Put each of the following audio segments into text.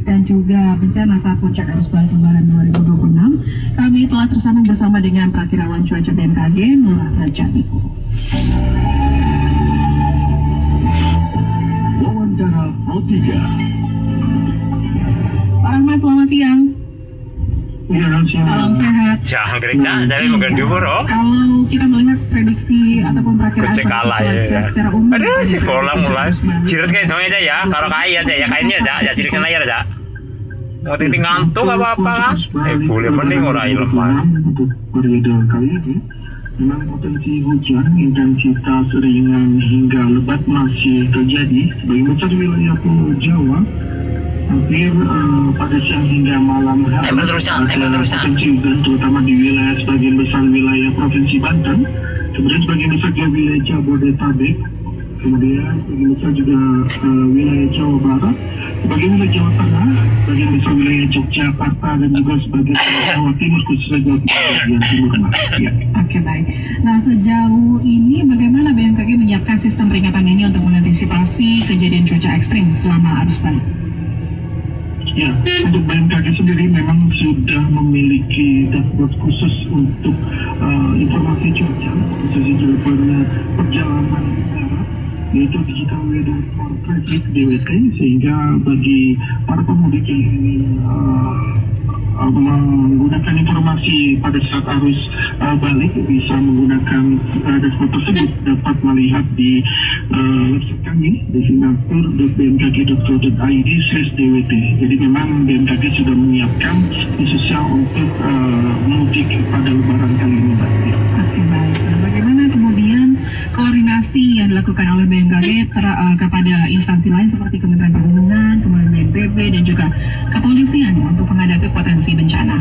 dan juga bencana saat puncak arus balik Lebaran 2026. Kami telah tersambung bersama dengan Prakirawan Cuaca BMKG, Nur Rajabiko. Wawancara Pro 3. Pak Ahmad, selamat siang. Ya, Salam sehat. Jangan gereja, saya makan diukur oh. Kalau kita melihat prediksi ataupun perakiraan Kucing kalah ya. secara umum, Aduh, si bolang mulai. Jirat kayak dong aja ya. Kalau kaya aja ya, kainnya aja. Ya jirat aja aja. Mau titik ngantuk apa-apa kan? Boleh mending orang ilmu mah. Untuk periode kali ini, memang potensi hujan, intensitas ringan hingga lebat masih terjadi sebagian besar wilayah Pulau Jawa. Hampir pada siang hingga malam hari terusan. potensi hujan terutama di wilayah sebagian besar wilayah Provinsi Banten, kemudian sebagian besar juga wilayah Jabodetabek, kemudian sebagian besar juga wilayah Jawa Barat, sebagian wilayah Jawa Tengah, sebagian besar wilayah Yogyakarta dan juga sebagian Jawa Timur khususnya Jawa Timur. Ya. Oke, baik. Nah, sejauh ini bagaimana BMKG menyiapkan sistem peringatan ini untuk mengantisipasi kejadian cuaca ekstrim selama arus balik? Ya, untuk BMKG sendiri memang sudah memiliki dashboard khusus untuk informasi cuaca, khususnya jawabannya perjalanan darat, yaitu Digital Weather Forecast DWT, sehingga bagi para pemudik yang ingin menggunakan informasi pada saat arus balik bisa menggunakan dashboard tersebut, dapat melihat di website kami desinatur.bmkg.go.id/dwt. Jadi memang BMKG sudah menyiapkan khususnya untuk mudik pada Lebaran kali ini. Oke, baik. Nah, bagaimana kemudian koordinasi yang dilakukan oleh BMKG kepada instansi lain seperti Kementerian Perhubungan, kemudian BNPB dan juga kepolisian untuk menghadapi potensi bencana?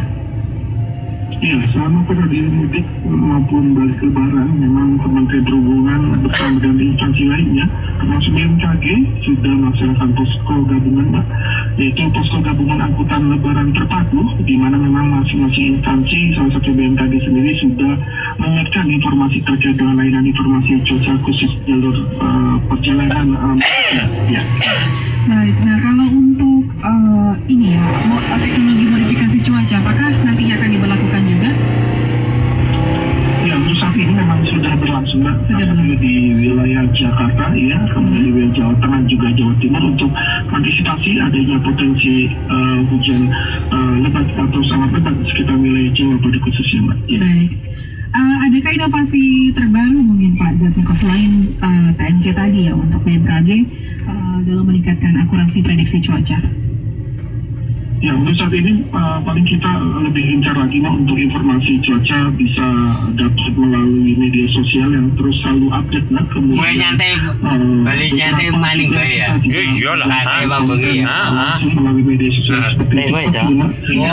Ya, selama periode mudik maupun balik Lebaran, memang Kementerian Perhubungan bersama dengan instansi lainnya, termasuk BMKG, sudah melaksanakan posko gabungan, Mbak, yaitu posko gabungan angkutan Lebaran terpadu, di mana memang masing-masing instansi, salah satu BMKG sendiri sudah menyiapkan informasi terkait dengan layanan informasi cuaca khusus jalur perjalanan. Ya. Baik, nah kalau untuk ini ya, teknologi modifikasi cuaca, apakah nantinya akan diberlakukan juga? Ya, untuk saat ini memang sudah berlangsung, Mbak. Sudah berlangsung. Di wilayah Jakarta, ya, kemudian di wilayah Jawa Tengah juga Jawa Timur untuk antisipasi adanya potensi hujan lebat atau sangat lebat di sekitar wilayah Jawa pada khususnya, Mbak. Ya. Baik. Adakah inovasi terbaru mungkin Pak Jatmiko selain TMC tadi ya untuk BMKG dalam meningkatkan akurasi prediksi cuaca? Ya, untuk saat ini paling kita lebih gencar lagi, Mbak, untuk informasi cuaca bisa dapat melalui media sosial yang terus selalu update, nah, kemudian mulai nyantai balik nyantai maning bae ya. Iya lah. Kayak Bang Bengi ya. langsung melalui media sosial seperti Nih, Mbak, ya.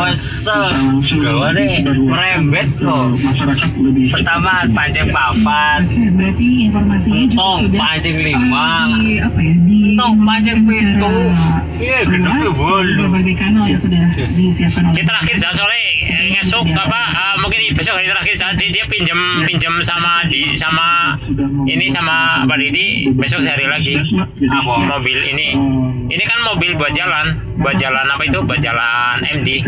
Masa gawane merembet kok. Masyarakat lebih Pertama pancing papat, Oke, berarti informasinya juga tong sudah pancing lima, di apa ya di tong pancing pintu. Iya, gendut tuh bolu. berbagai kanal yang sudah disiapkan oleh Kita terakhir Jah, sore ngesuk apa mungkin besok hari terakhir Jah, dia pinjam sama ini sama Pak Didi besok sehari lagi. Apa mobil ini kan mobil buat jalan apa itu buat jalan MD.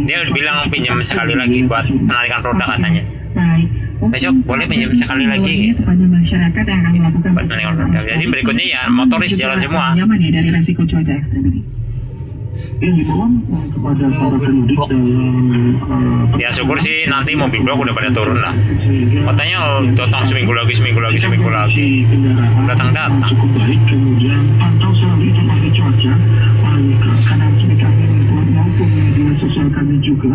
Dia bilang pinjam sekali lagi buat penarikan produk katanya. Baik. Besok boleh pinjam sekali lagi kepada masyarakat yang akan melakukan buat penarikan produk. Jadi berikutnya ya motoris jalan semua. Nyaman ya dari resiko cuaca ekstrem ini. ini himbauan kepada para pemudik dalam Ya syukur sih nanti mobil blok udah pada turun lah. sehingga Katanya datang seminggu lagi. kendaraan Datang. cukup baik, kemudian pantau selalu informasi cuaca melalui kanal resmi kami maupun media sosial kami juga,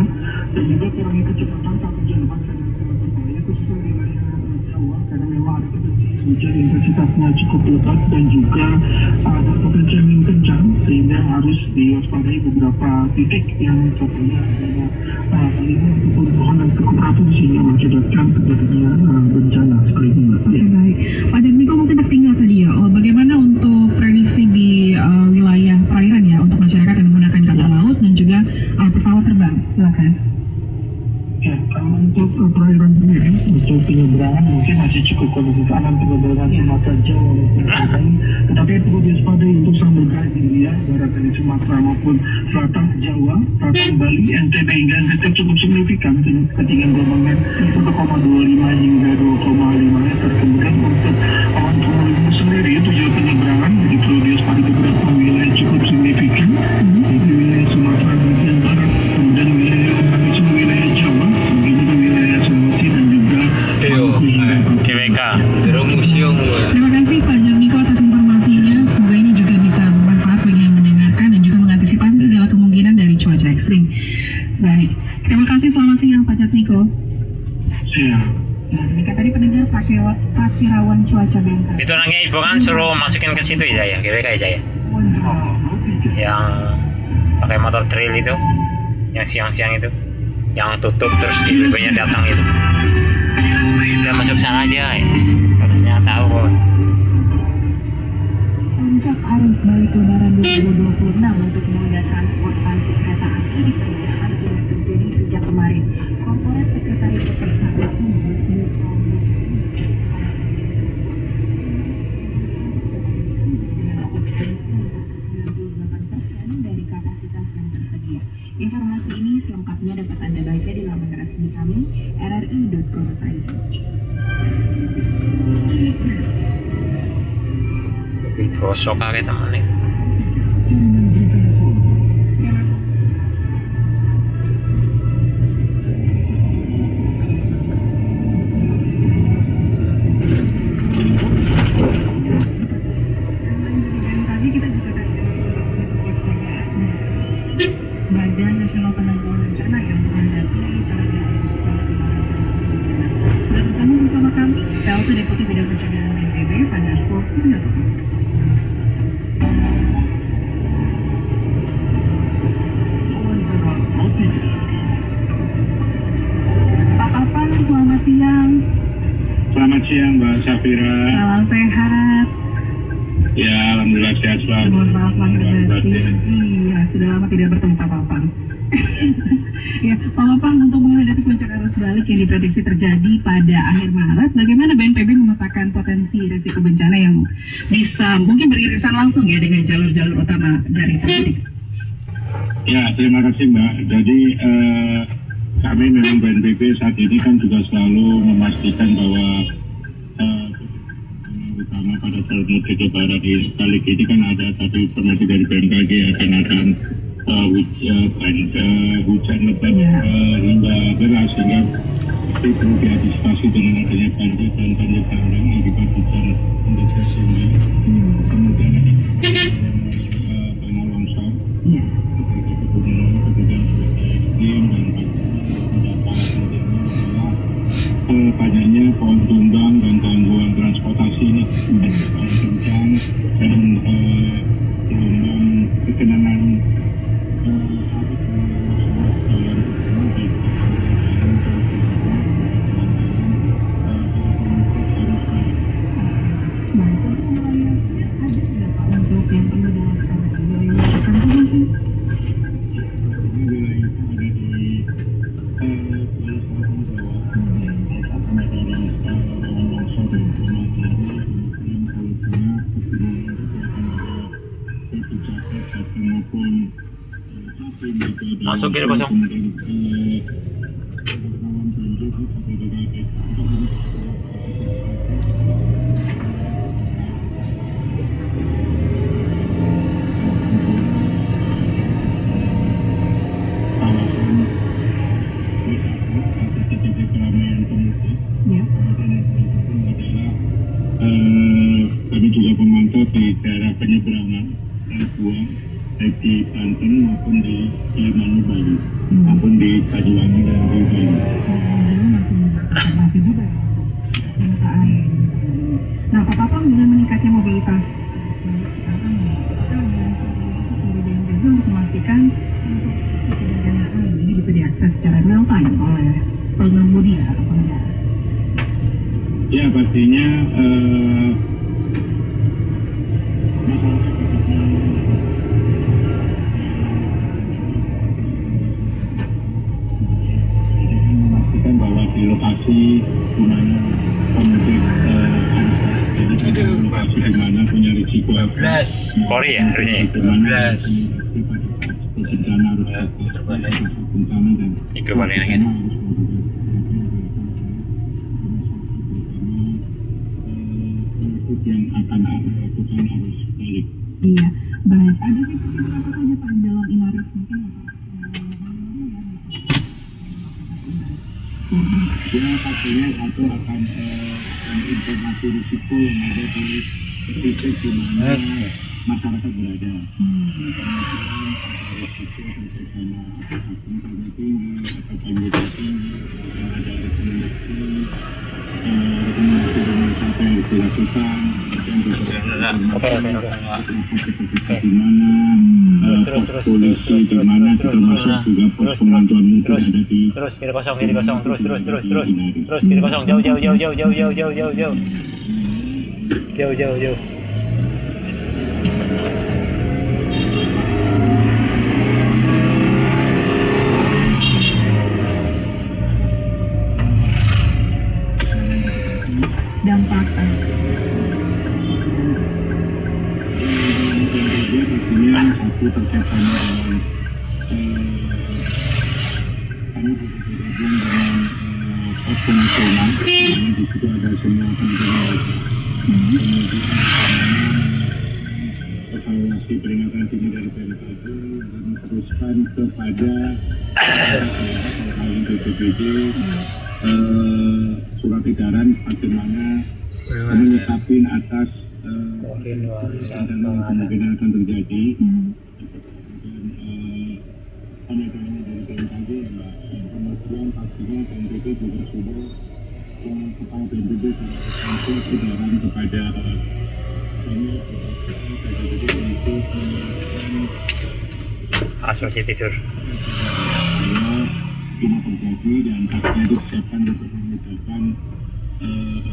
dan juga kurangi kecepatan saat hujan lebat karena berbahaya khususnya wilayah Jawa karena memang ada potensi hujan intensitasnya cukup lebat dan juga ada potensi angin kencang sehingga harus diwaspadai beberapa titik yang contohnya adanya aliran ataupun pohon yang cukup rapuh sehingga mengakibatkan terjadinya bencana seperti ini. Ya. Baik, Pak Jatmiko mungkin tertinggal tadi ya. Bagaimana untuk prediksi di wilayah perairan ya untuk masyarakat yang menggunakan kapal laut dan juga pesawat terbang? Silakan. Ya, kalau untuk perairan sendiri, untuk penyeberangan mungkin masih cukup kondusif aman penyeberangan Sumatera Jawa maupun Selatan, tetapi yang perlu diwaspadai untuk samudra Hindia, barat dari Sumatera maupun selatan Jawa, selatan Bali, NTB hingga NTT cukup signifikan dengan ketinggian gelombangnya 1,25 hingga 2,5 meter. Kemudian untuk awan cumulonimbus sendiri tujuan penyeberangan begitu diwaspadai beberapa wilayah cukup signifikan di wilayah Sumatera bagian barat, kemudian wilayah Jawa, begitu wilayah Sulawesi dan juga GWK. Terus museum gue. Terima kasih Pak Jerniko atas informasinya. Semoga ini juga bisa bermanfaat bagi yang mendengarkan dan juga mengantisipasi segala kemungkinan dari cuaca ekstrim. Baik, terima kasih. Selamat siang Pak Jerniko. siang. Nah, demikian tadi pendengar Pakirawan Cuaca BMKG. Itu anaknya ibu kan suruh masukin ke situ ya, GWK ya. Yang pakai motor trail itu, yang siang-siang itu, yang tutup terus ibu-ibunya datang itu. Udah masuk sana aja, ya. Harusnya tahu kok. Puncak arus balik Lebaran 2026 untuk moda transportasi kereta api diperkirakan sudah terjadi sejak kemarin. Korporat Sekretariat Pertahanan dari kapasitas yang tersedia. Informasi ini selengkapnya dapat Anda baca di laman resmi kami rri.co.id. Gosok kali temennya. Badan Nasional Penanggulangan Bencana yang menghadapi bersama kami, PLT Deputi Bidang Pencegahan BNPB pada Sulawesi Selatan. Pak Afan, selamat siang. Selamat siang Mbak Safira. Salam sehat. Ya, alhamdulillah sehat selalu. Mohon maaf lahir batin. Iya, sudah lama tidak bertemu Pak Papang. Ya, Pak Papang, untuk menghadapi puncak arus balik yang diprediksi terjadi pada akhir Maret, bagaimana BNPB memetakan potensi risiko bencana yang bisa mungkin beririsan langsung ya dengan jalur-jalur utama dari terjadi? Ya, terima kasih Mbak. Jadi kami memang BNPB saat ini kan juga selalu memastikan bahwa utama pada jalur mudik Lebaran kali ini kan ada satu informasi dari BMKG akan hujan lebat hingga deras, sehingga itu perlu diantisipasi dengan adanya banjir dan banjir bandang akibat hujan deras ini. Kemudian ada tanah longsor, ketika pegunungan, kemudian cuaca ekstrim dan banyaknya pohon tumbang dan gangguan transportasi ini paling kencang dan gelombang kekenangan Masuk kiri kosong. Kami juga memantau di daerah penyeberangan buang baik di Banten maupun di Gilimanuk Bali maupun di Banyuwangi dan di Bali. Nah, Pak Papang dengan meningkatnya mobilitas untuk memastikan kendaraan ini bisa diakses secara real time oleh pengemudi atau pengendara. Ya, pastinya memastikan bahwa di lokasi di mana 15. Kori ya harusnya. 15. Itu paling enak. Yang akan melakukan arus balik. Iya, baik. Ada tips apa saja Pak dalam inaris mungkin? Ya pastinya satu akan informasi risiko yang ada di titik di mana masyarakat berada. Risiko terutama bencana tinggi atau banjir tinggi, ada rekomendasi dengan apa yang dilakukan, dan juga di mana pos polisi di mana termasuk juga pos pemantuan mungkin ada di Terus kiri kosong, terus kiri kosong, jauh. Dampak pastinya satu terkait sama dengan kami juga bergabung dengan pos penasional, di situ ada semua kementerian. Kemudian evaluasi peringatan dini dari BMKG dan meneruskan kepada BPBD surat edaran bagaimana menyikapi atas kemungkinan akan terjadi. Penyegaran dari BMKG dan kemudian pastinya BNPB juga sudah kepala BNPB langsung edaran kepada kami BNPB untuk Asuransi tidur. bila terjadi dan pastinya disiapkan untuk memudahkan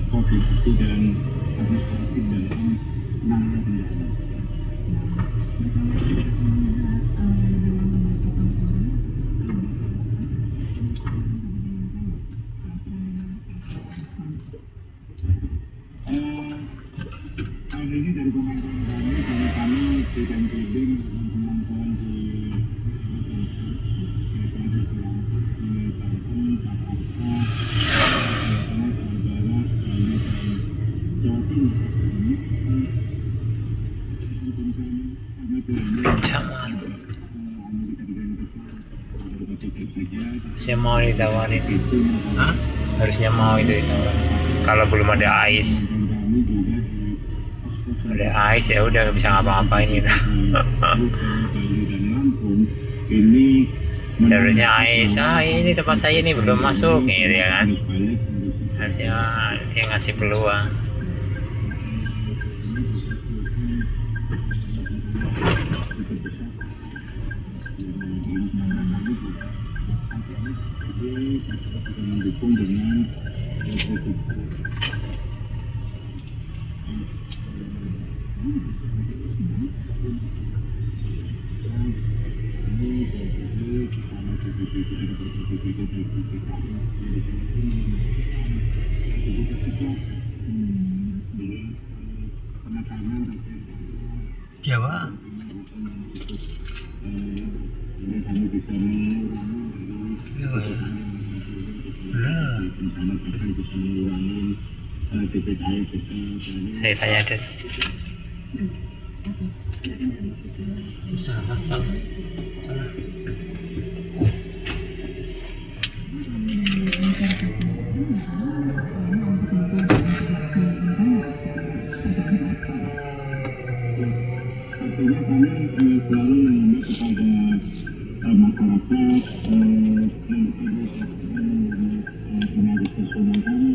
koordinasi dan administratif dalam penanganan bencana. Tahun ini dari pemantauan kami di BNPB melakukan pemantauan di Ancaman. Harusnya mau ditawarin. Hah? Harusnya mau itu ditawarin. Kalau belum ada ais. Ada ais ya udah nggak bisa ngapa-ngapain gitu. Seharusnya ais, ini tempat saya ini belum masuk gitu ya kan. Harusnya dia ngasih peluang. mendukung dengan Jawa. Saya tanya deh. Salah. Artinya kami selalu mengimbau kepada masyarakat tenaga personal kami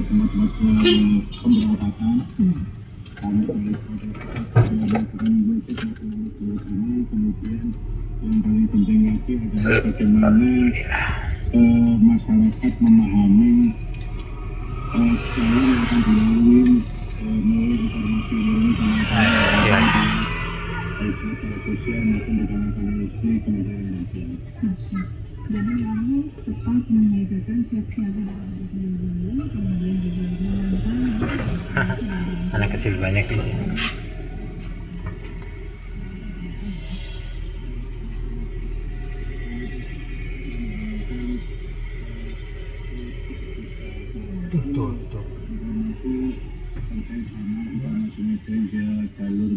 tempat-tempat pemberangkatan kemudian yang paling penting lagi adalah bagaimana masyarakat memahami jalur yang akan dilalui mulai informasi sosial maupun di kalangan istri kemudian maupun. Jadi memang tetap menyediakan siap-siaga kemudian juga Anak kecil banyak di sini. Sampai sama Sungai Gereja jalur